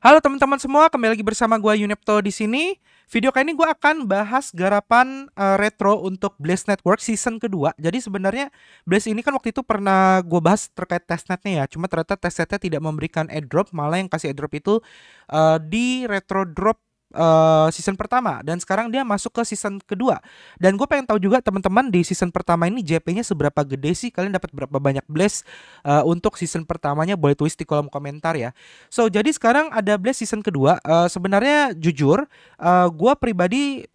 Halo teman-teman semua, kembali lagi bersama gua Yunepto di sini. Video kali ini gua akan bahas garapan retro untuk Blaze Network season kedua. Jadi sebenarnya Blaze ini kan waktu itu pernah gua bahas terkait testnetnya ya. Cuma ternyata testnetnya tidak memberikan airdrop, malah yang kasih airdrop itu di retro drop season pertama, dan sekarang dia masuk ke season kedua. Dan gue pengen tahu juga teman-teman di season pertama ini JP-nya seberapa gede sih, kalian dapat berapa banyak Blaze untuk season pertamanya, boleh tulis di kolom komentar ya. So jadi sekarang ada Blaze season kedua. Sebenarnya jujur gue pribadi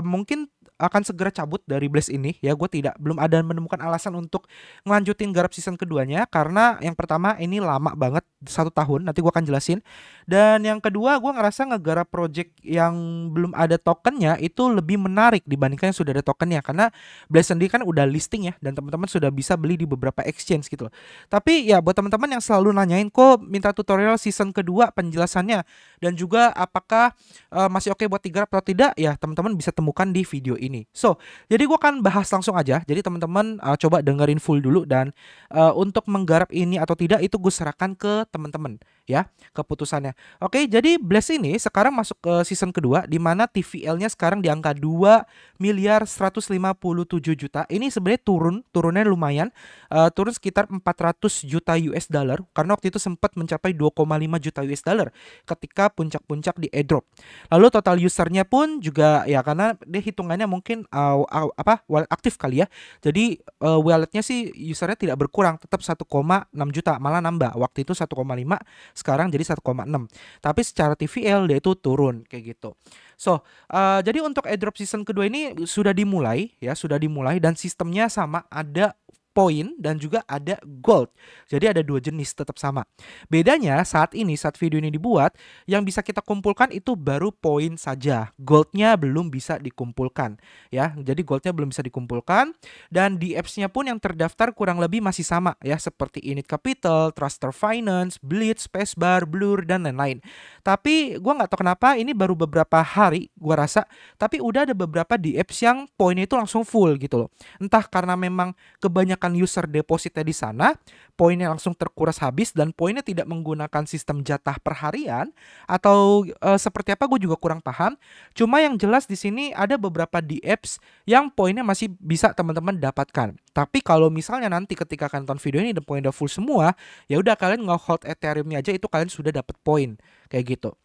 mungkin akan segera cabut dari Blaze ini ya. Gue belum ada menemukan alasan untuk ngelanjutin garap season keduanya, karena yang pertama ini lama banget, 1 tahun, nanti gue akan jelasin. Dan yang kedua, gue ngerasa ngegarap project yang belum ada tokennya itu lebih menarik dibandingkan yang sudah ada tokennya, karena Blaze sendiri kan udah listing ya, dan teman-teman sudah bisa beli di beberapa exchange gitu loh. Tapi ya buat teman-teman yang selalu nanyain kok minta tutorial season kedua penjelasannya, dan juga apakah masih oke buat digarap atau tidak, ya teman-teman bisa temukan di video ini. So, jadi gue akan bahas langsung aja. Jadi teman-teman coba dengerin full dulu, dan untuk menggarap ini atau tidak itu gue serahkan ke teman-teman ya, keputusannya. Oke, jadi Blaze ini sekarang masuk ke season kedua, di mana TVL-nya sekarang di angka 2.157 juta. Ini sebenarnya turunnya lumayan, turun sekitar 400 juta US dollar, karena waktu itu sempat mencapai 2,5 juta US dollar ketika puncak-puncak di airdrop. Lalu total usernya pun juga ya, karena dia hitungannya mungkin wallet aktif kali ya. Jadi walletnya sih usernya tidak berkurang, tetap 1,6 juta, malah nambah. Waktu itu 1,5, sekarang jadi 1,6. Tapi secara TVL dia itu turun kayak gitu. So, jadi untuk airdrop season kedua ini sudah dimulai ya, dan sistemnya sama, ada poin dan juga ada gold. Jadi ada dua jenis, tetap sama. Bedanya saat video ini dibuat, yang bisa kita kumpulkan itu baru poin saja. Goldnya belum bisa dikumpulkan ya. Jadi goldnya belum bisa dikumpulkan, dan di apps-nya pun yang terdaftar kurang lebih masih sama ya, seperti Init Capital, Truster Finance, Blitz, Spacebar, Blur, dan lain-lain. Tapi gue nggak tahu kenapa ini baru beberapa hari gue rasa, tapi udah ada beberapa di apps yang poinnya itu langsung full gitu loh. Entah karena memang kebanyakan user depositnya di sana, poinnya langsung terkuras habis, dan poinnya tidak menggunakan sistem jatah per harian, atau seperti apa gue juga kurang paham. Cuma yang jelas di sini ada beberapa di apps yang poinnya masih bisa teman-teman dapatkan. Tapi kalau misalnya nanti ketika kalian tonton video ini dan poinnya full semua, ya udah kalian nge-hold Ethereum-nya aja, itu kalian sudah dapat poin kayak gitu.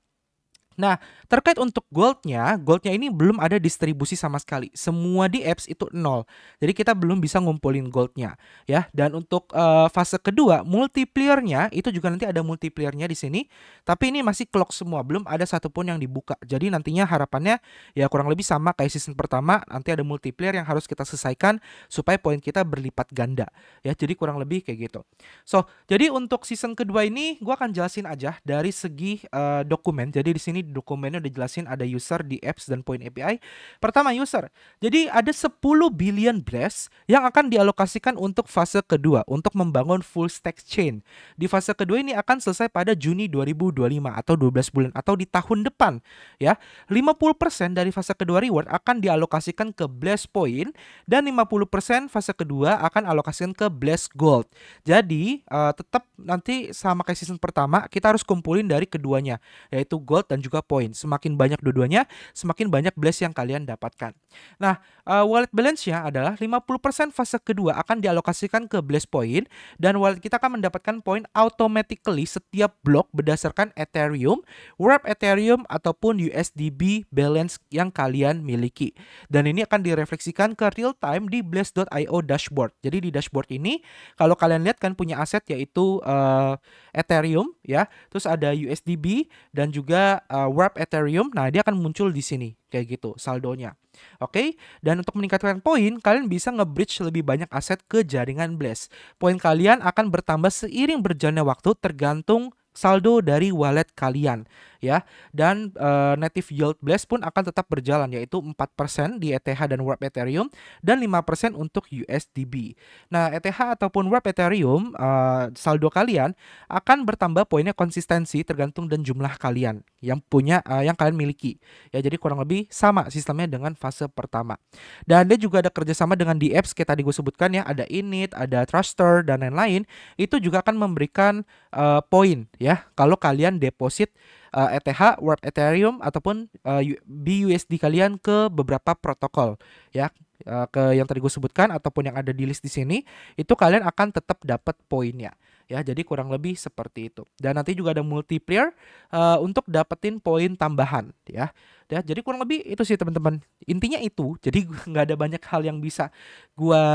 Nah, terkait untuk goldnya ini belum ada distribusi sama sekali. Semua di apps itu 0. Jadi kita belum bisa ngumpulin goldnya ya. Dan untuk fase kedua, multiplayernya itu juga nanti ada multiplayernya di sini. Tapi ini masih clock semua, belum ada satupun yang dibuka. Jadi nantinya harapannya ya kurang lebih sama kayak season pertama. Nanti ada multiplayer yang harus kita selesaikan supaya poin kita berlipat ganda ya. Jadi kurang lebih kayak gitu. So, jadi untuk season kedua ini gua akan jelasin aja dari segi dokumen. Jadi di sini dokumennya udah jelasin ada user di apps dan point API. Pertama, user. Jadi ada 10 billion Blaze yang akan dialokasikan untuk fase kedua, untuk membangun full stack chain. Di fase kedua ini akan selesai pada Juni 2025 atau 12 bulan atau di tahun depan ya. 50% dari fase kedua reward akan dialokasikan ke Blaze Point, dan 50% fase kedua akan alokasikan ke Blaze Gold. Jadi tetap nanti sama kayak season pertama, kita harus kumpulin dari keduanya, yaitu gold dan juga poin. Semakin banyak dua-duanya, semakin banyak Blaze yang kalian dapatkan. Nah, wallet balance-nya adalah 50% fase kedua akan dialokasikan ke Blaze Point, dan wallet kita akan mendapatkan poin automatically setiap blok berdasarkan Ethereum, Wrap Ethereum, ataupun USDB balance yang kalian miliki. Dan ini akan direfleksikan ke real time di Blaze.io dashboard. Jadi di dashboard ini, kalau kalian lihat kan punya aset yaitu Ethereum ya, terus ada USDB dan juga Wrap Ethereum. Nah, dia akan muncul di sini kayak gitu saldonya. Oke, dan untuk meningkatkan poin, kalian bisa nge-bridge lebih banyak aset ke jaringan Blaze. Poin kalian akan bertambah seiring berjalannya waktu, tergantung saldo dari wallet kalian ya. Dan native yield Blaze pun akan tetap berjalan, yaitu 4% di ETH dan Wrap Ethereum, dan 5% untuk USDB. Nah, ETH ataupun Wrap Ethereum, saldo kalian akan bertambah poinnya konsistensi tergantung dan jumlah kalian yang punya yang kalian miliki ya. Jadi kurang lebih sama sistemnya dengan fase pertama. Dan dia juga ada kerjasama dengan di apps kayak tadi gue sebutkan ya, ada Init, ada Truster, dan lain-lain. Itu juga akan memberikan poin ya kalau kalian deposit ETH, Warp Ethereum ataupun BUSD kalian ke beberapa protokol ya. Ke yang tadi gue sebutkan ataupun yang ada di list di sini, itu kalian akan tetap dapat poinnya ya. Jadi kurang lebih seperti itu. Dan nanti juga ada multiplier untuk dapetin poin tambahan ya. Jadi kurang lebih itu sih teman-teman. Intinya itu. Jadi nggak ada banyak hal yang bisa gua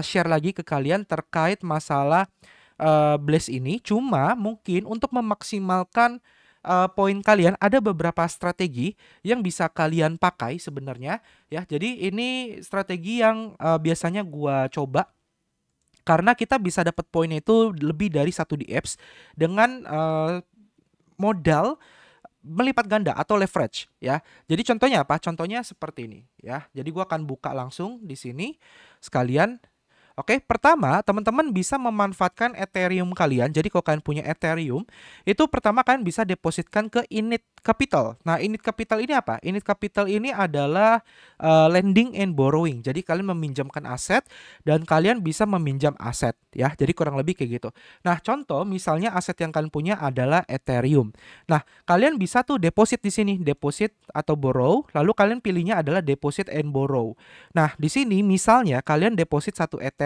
share lagi ke kalian terkait masalah Blaze ini. Cuma mungkin untuk memaksimalkan poin kalian, ada beberapa strategi yang bisa kalian pakai sebenarnya ya. Jadi ini strategi yang biasanya gua coba karena kita bisa dapat poinnya itu lebih dari satu di apps dengan modal melipat ganda atau leverage ya. Jadi contohnya apa? Contohnya seperti ini ya. Jadi gua akan buka langsung di sini sekalian. Oke, pertama teman-teman bisa memanfaatkan Ethereum kalian. Jadi kalau kalian punya Ethereum, itu pertama kalian bisa depositkan ke Init Capital. Nah, Init Capital ini apa? Init Capital ini adalah lending and borrowing. Jadi kalian meminjamkan aset dan kalian bisa meminjam aset ya. Jadi kurang lebih kayak gitu. Nah, contoh misalnya aset yang kalian punya adalah Ethereum. Nah, kalian bisa tuh deposit di sini, deposit atau borrow, lalu kalian pilihnya adalah deposit and borrow. Nah, di sini misalnya kalian deposit satu Ethereum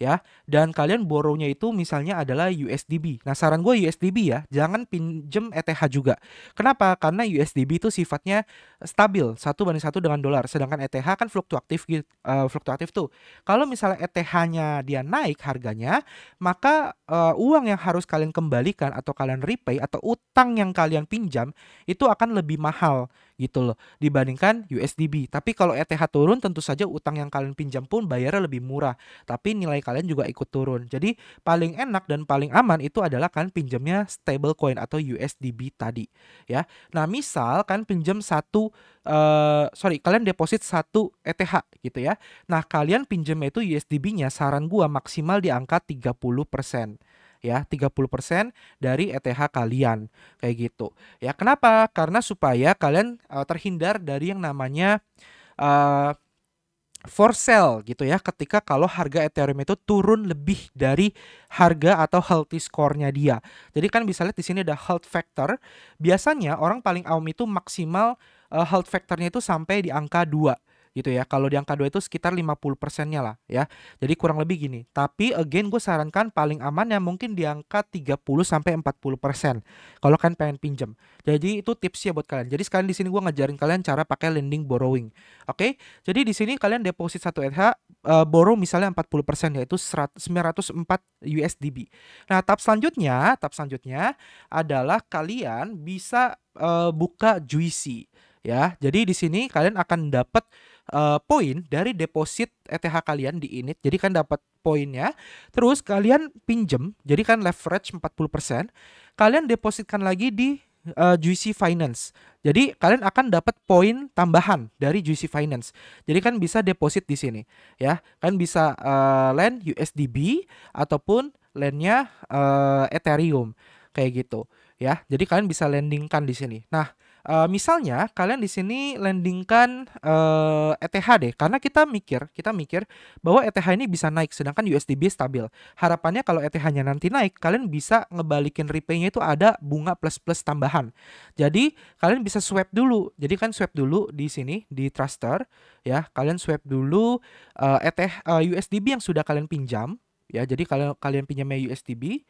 ya, dan kalian borrownya itu misalnya adalah USDB. Nah, saran gue USDB ya, jangan pinjem ETH juga. Kenapa? Karena USDB itu sifatnya stabil, 1:1 dengan dolar. Sedangkan ETH kan fluktuatif tuh. Kalau misalnya ETH-nya dia naik harganya, maka uang yang harus kalian kembalikan atau kalian repay atau utang yang kalian pinjam itu akan lebih mahal gitu loh dibandingkan USDB. Tapi kalau ETH turun, tentu saja utang yang kalian pinjam pun bayarnya lebih murah, tapi nilai kalian juga ikut turun. Jadi paling enak dan paling aman itu adalah kalian pinjamnya stable coin atau USDB tadi ya. Nah, misal kalian pinjam kalian deposit satu ETH gitu ya. Nah, kalian pinjamnya itu USDB-nya saran gua maksimal di angka 30% ya, 30% dari ETH kalian kayak gitu ya. Kenapa? Karena supaya kalian terhindar dari yang namanya for sale gitu ya, ketika kalau harga Ethereum itu turun lebih dari harga atau healthy score-nya dia. Jadi kan bisa lihat di sini ada health factor. Biasanya orang paling awam itu maksimal health factor-nya itu sampai di angka 2 gitu ya. Kalau di angka 2 itu sekitar 50%-nya lah ya. Jadi kurang lebih gini. Tapi again gue sarankan paling aman ya mungkin di angka 30-40% kalau kalian pengen pinjam. Jadi itu tipsnya buat kalian. Jadi sekarang di sini gue ngajarin kalian cara pakai lending borrowing. Oke. Jadi di sini kalian deposit satu ETH, borrow misalnya 40% yaitu 904 USDB. Nah, tahap selanjutnya adalah kalian bisa buka Juicy ya. Jadi di sini kalian akan dapat poin dari deposit ETH kalian di Init. Jadi kan dapat poinnya. Terus kalian pinjem, jadi kan leverage 40%. Kalian depositkan lagi di Juicy Finance. Jadi kalian akan dapat poin tambahan dari Juicy Finance. Jadi kan bisa deposit di sini ya. Kan bisa lend USDB ataupun lendnya Ethereum kayak gitu ya. Jadi kalian bisa lendingkan di sini. Nah, misalnya kalian di sini lendingkan ETH deh, karena kita mikir bahwa ETH ini bisa naik sedangkan USDB stabil. Harapannya kalau ETH-nya nanti naik, kalian bisa ngebalikin repay-nya itu ada bunga plus tambahan. Jadi kalian bisa swap dulu. Jadi kan swap dulu di sini di Truster ya. Kalian swap dulu USDB yang sudah kalian pinjam ya. Jadi kalau kalian pinjamnya USDB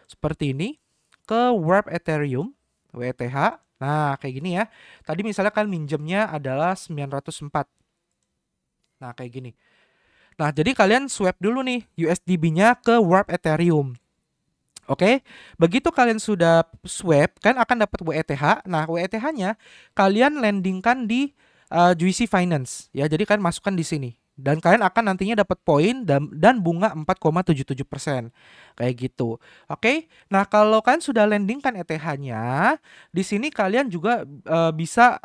seperti ini ke Warp Ethereum WETH. Nah, kayak gini ya. Tadi misalnya kalian minjemnya adalah 904. Nah, kayak gini. Nah, jadi kalian swap dulu nih USDB-nya ke Warp Ethereum. Oke, begitu kalian sudah swap, kalian akan dapat WETH. Nah, WETH-nya kalian lendingkan di Juicy Finance ya. Jadi kalian masukkan di sini. Dan kalian akan nantinya dapat poin dan bunga 4,77%. Kayak gitu. Oke. Nah, kalau kalian sudah lendingkan ETH-nya, di sini kalian juga bisa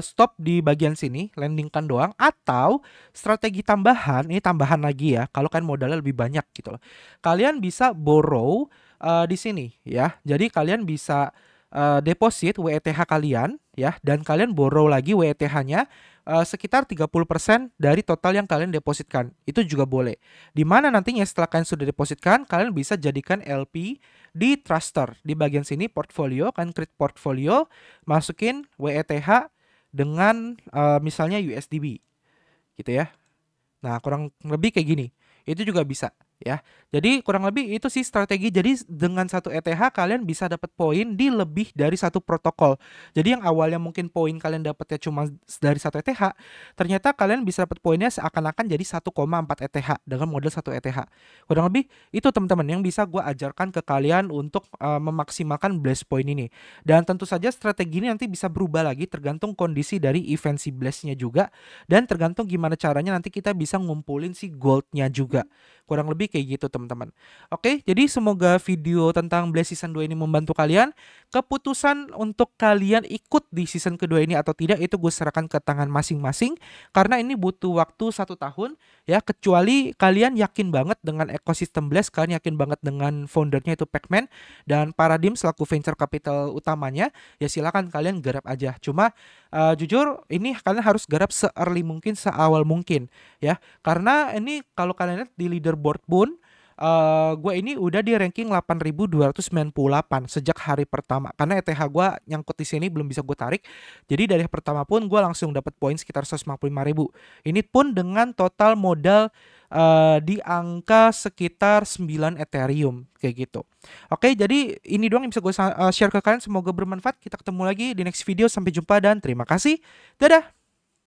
stop di bagian sini, lendingkan doang, atau strategi tambahan, ini tambahan lagi ya, kalau kalian modalnya lebih banyak gitu loh. Kalian bisa borrow di sini ya. Jadi kalian bisa deposit WETH kalian ya, dan kalian borrow lagi WETH-nya sekitar 30% dari total yang kalian depositkan. Itu juga boleh. Di mana nantinya setelah kalian sudah depositkan, kalian bisa jadikan LP di Truster. Di bagian sini portfolio, kalian create portfolio, masukin WETH dengan misalnya USDB gitu ya. Nah, kurang lebih kayak gini. Itu juga bisa ya. Jadi kurang lebih itu sih strategi. Jadi dengan satu ETH kalian bisa dapat poin di lebih dari satu protokol. Jadi yang awalnya mungkin poin kalian dapatnya cuma dari satu ETH, ternyata kalian bisa dapat poinnya seakan-akan jadi 1,4 ETH dengan modal satu ETH. Kurang lebih itu teman-teman yang bisa gue ajarkan ke kalian untuk memaksimalkan blast point ini. Dan tentu saja strategi ini nanti bisa berubah lagi tergantung kondisi dari event si blastnya juga, dan tergantung gimana caranya nanti kita bisa ngumpulin si goldnya juga. Kurang lebih kayak gitu teman-teman. Oke, jadi semoga video tentang Blast Season 2 ini membantu kalian. Keputusan untuk kalian ikut di season kedua ini atau tidak itu gue serahkan ke tangan masing-masing, karena ini butuh waktu 1 tahun ya, kecuali kalian yakin banget dengan ekosistem Blast, kalian yakin banget dengan foundernya itu Pacman dan Paradigm selaku venture capital utamanya, ya silakan kalian garap aja. Cuma jujur ini kalian harus garap se-early mungkin, seawal mungkin ya. Karena ini kalau kalian lihat di leaderboard pun gue ini udah di ranking 8.298 sejak hari pertama. Karena ETH gue nyangkut di sini belum bisa gue tarik. Jadi dari pertama pun gue langsung dapat poin sekitar 155.000. Ini pun dengan total modal di angka sekitar 9 Ethereum kayak gitu. Oke, jadi ini doang yang bisa gue share ke kalian. Semoga bermanfaat. Kita ketemu lagi di next video. Sampai jumpa dan terima kasih. Dadah.